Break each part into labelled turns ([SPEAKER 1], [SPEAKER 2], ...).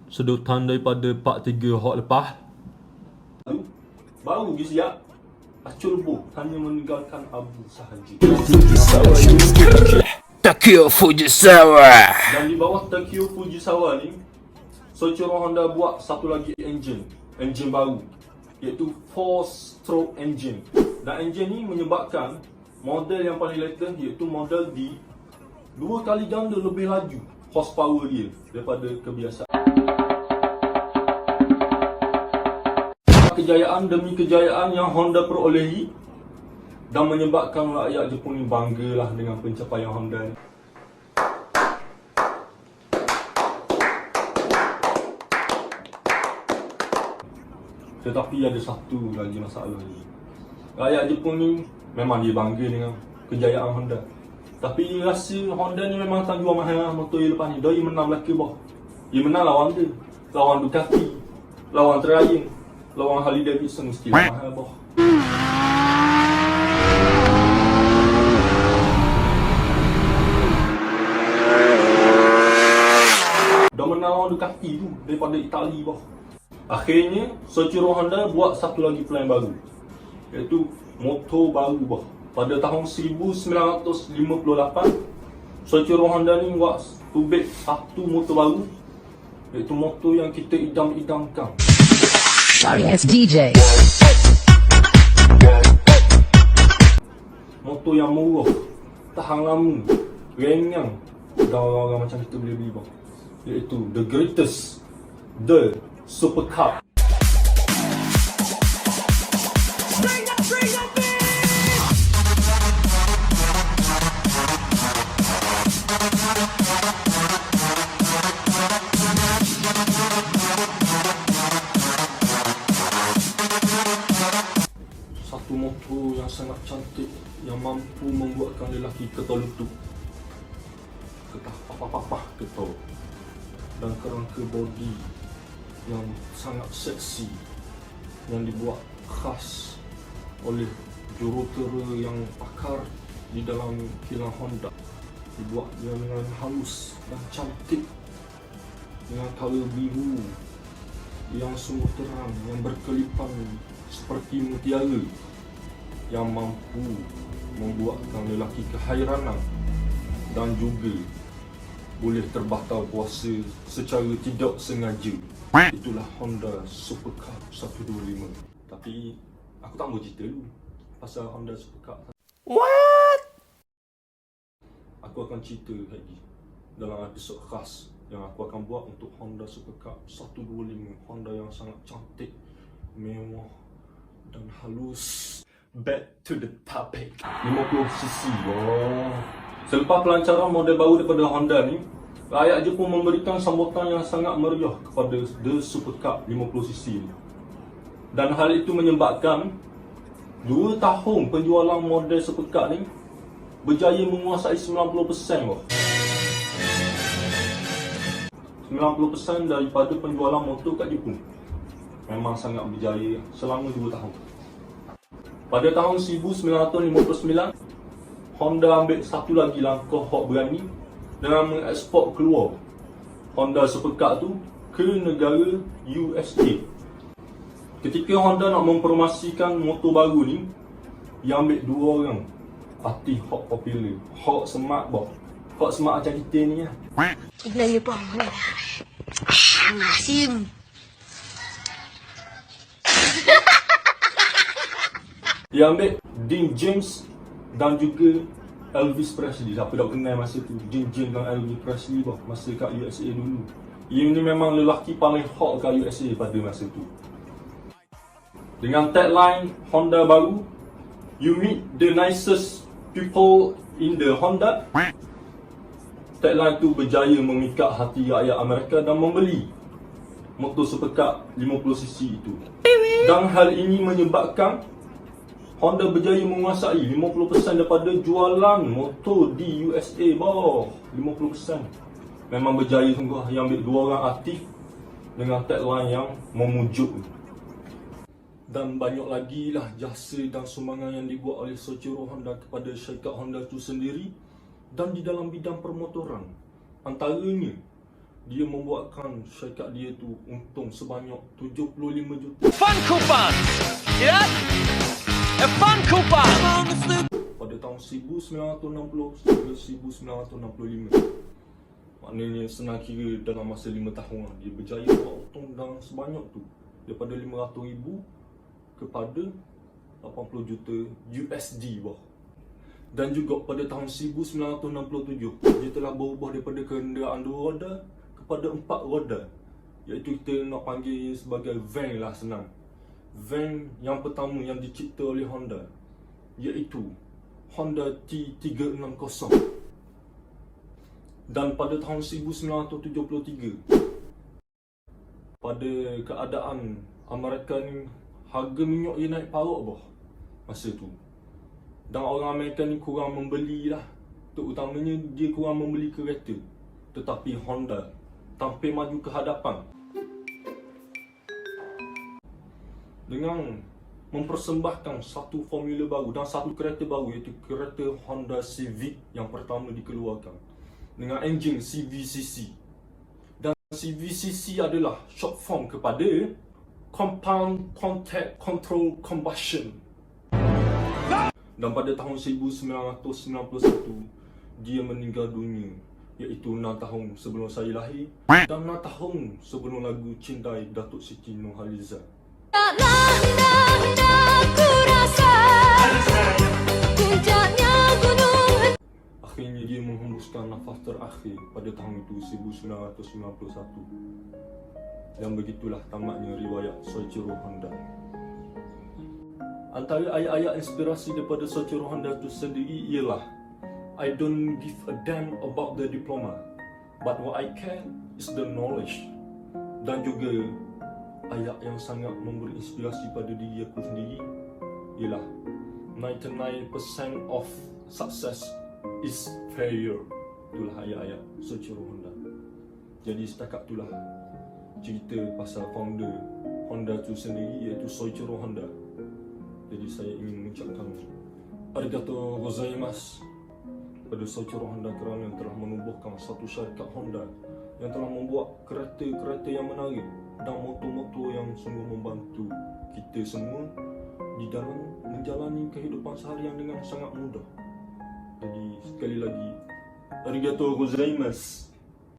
[SPEAKER 1] sedutan daripada part 3 hot lepas.
[SPEAKER 2] Baru je siap. Acul boh hanya meninggalkan abu sahaja.
[SPEAKER 3] Takio Fujisawa.
[SPEAKER 2] Dan di bawah Takio Fujisawa ni, Soichiro Honda buat satu lagi enjin baru, iaitu 4-stroke engine. Dan enjin ni menyebabkan model yang paling latest, iaitu model D, 2 kali ganda lebih laju horsepower dia daripada kebiasaan. Kejayaan demi kejayaan yang Honda perolehi dan menyebabkan rakyat Jepun ni banggalah dengan pencapaian Honda ni. Tetapi ada satu lagi masalah ni. Rakyat Jepun ni memang dia bangga dengan kejayaan Honda. Tapi dia rasa Honda ni memang tak jual mahal motor yang lepas ni. Dia menang belaka bah. Dia menang lawan dia. Lawan Ducati, lawan Triumph, lawan Harley Davidson mesti mahal bah. Dah menang lawan Ducati tu daripada Itali bah. Akhirnya Soichiro Honda buat satu lagi plan baru, iaitu motor baru bah. Pada tahun 1958 Soichiro Honda ni buat tubik satu motor baru, iaitu motor yang kita idam-idamkan.
[SPEAKER 4] Sorry, it's DJ.
[SPEAKER 2] Motor yang murah, tahan lama, ringan, dan orang-orang macam kita boleh beli bah. Iaitu the greatest, the Super Cup. Satu motor yang sangat cantik, yang mampu membuatkan lelaki getol lutut, getah papah-papah getol, dan kerangka bodi yang sangat seksi yang dibuat khas oleh jurutera yang pakar di dalam kilang Honda. Dibuat dengan halus dan cantik, dengan color biru yang sungguh terang, yang berkelipan seperti mutiara, yang mampu membuatkan lelaki kehairanan dan juga boleh terbakar puasa secara tidak sengaja. Itulah Honda Super Cup 125. Tapi aku tak mau cerita dulu pasal Honda Super Cup.
[SPEAKER 3] What?
[SPEAKER 2] Aku akan cerita lagi dalam episod khas yang aku akan buat untuk Honda Super Cup 125. Honda yang sangat cantik, mewah dan halus. Back to the topic. 50cc. Oh. Selepas pelancaran model baru daripada Honda ni, rakyat Jepun memberikan sambutan yang sangat meriah kepada The Super Cup 50cc ni. Dan hal itu menyebabkan 2 tahun penjualan model Super Cup ni berjaya menguasai 90% bah. 90% daripada penjualan motor kat Jepun. Memang sangat berjaya selama 2 tahun. Pada tahun 1959, Honda ambil satu lagi langkah hot berani dengan mengeksport keluar Honda Super Cup tu ke negara USA. Ketika Honda nak mempromosikan motor baru ni, dia ambil 2 orang artis hot popular, hot smart bah. Hot smart macam kita ni lah.
[SPEAKER 4] Ini pun. Asim.
[SPEAKER 2] Dia ambil Dean James dan juga Elvis Presley. Siapa tak kenal masa tu Dean James dan Elvis Presley bah, masa kat USA dulu. Ini memang lelaki paling hot kat USA pada masa tu. Dengan tagline Honda baru, "You meet the nicest people in the Honda." Tagline tu berjaya memikat hati rakyat Amerika dan membeli motor Super Cup 50cc itu. Dan hal ini menyebabkan Honda berjaya menguasai 50% daripada jualan motor di USA bah. 50%. Memang berjaya sungguh. Yang ambil 2 orang artis dengan tagline yang memujuk. Dan banyak lagi lah jasa dan sumbangan yang dibuat oleh Soichiro Honda kepada syarikat Honda itu sendiri dan di dalam bidang permotoran. Antaranya dia membuatkan syarikat dia tu untung sebanyak 75 juta.
[SPEAKER 5] Fun coupon! Ya? Fun coupon!
[SPEAKER 2] Pada tahun 1960 hingga 1965. Maknanya senang kira dalam masa 5 tahun lah, dia berjaya buat untung dalam sebanyak tu. Daripada 500,000 kepada 80 juta USD bah. Dan juga pada tahun 1967, dia telah berubah daripada kenderaan 2 roda kepada 4 roda. Iaitu kita nak panggil sebagai van lah, senang. Van yang pertama yang dicipta oleh Honda, iaitu Honda T360. Dan pada tahun 1973, pada keadaan Amerika ni, harga minyak dia naik parah bah masa tu. Dan orang Amerika ni kurang membeli lah, terutamanya dia kurang membeli kereta. Tetapi Honda tampil maju ke hadapan dengan mempersembahkan satu formula baru dan satu kereta baru, iaitu kereta Honda Civic yang pertama dikeluarkan dengan enjin CVCC. Dan CVCC adalah short form kepada Compound Contact Control Combustion. Dan pada tahun 1991 dia meninggal dunia, iaitu 6 tahun sebelum saya lahir dan 6 tahun sebelum lagu Cindai Datuk Siti Nurhaliza. Akhirnya dia menghembuskan nafas terakhir pada tahun itu 1991. Dan begitulah tamatnya riwayat Soichiro Honda. Antara ayat-ayat inspirasi daripada Soichiro Honda itu sendiri ialah, I don't give a damn about the diploma, but what I care is the knowledge. Dan juga ayat yang sangat memberi inspirasi pada diri aku sendiri ialah 99% of success is failure. Itulah ayat-ayat Soichiro Honda. Jadi setakat itulah cerita pasal founder Honda itu sendiri, iaitu Soichiro Honda. Jadi saya ingin mengucapkan arigatou gozaimasu pada Soichiro Honda kerana telah menubuhkan satu syarikat Honda yang telah membuat kereta-kereta yang menarik dan motor-motor yang sungguh membantu kita semua di dalam menjalani kehidupan seharian dengan sangat mudah. Jadi sekali lagi, arigatou gozaimasu.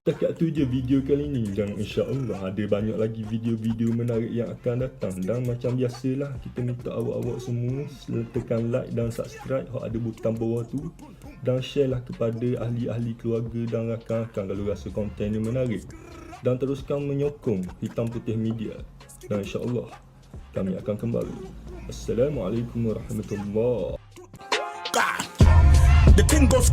[SPEAKER 2] Setakat tu je video kali ni, dan insya-Allah ada banyak lagi video-video menarik yang akan datang. Dan macam biasalah, kita minta awak-awak semua tekan like dan subscribe hak ada butang bawah tu, dan share lah kepada ahli-ahli keluarga dan rakan-rakan kalau rasa konten ni menarik. Dan teruskan menyokong Hitam Putih Media, dan insya-Allah kami akan kembali. Assalamualaikum warahmatullahi.
[SPEAKER 6] The thing goes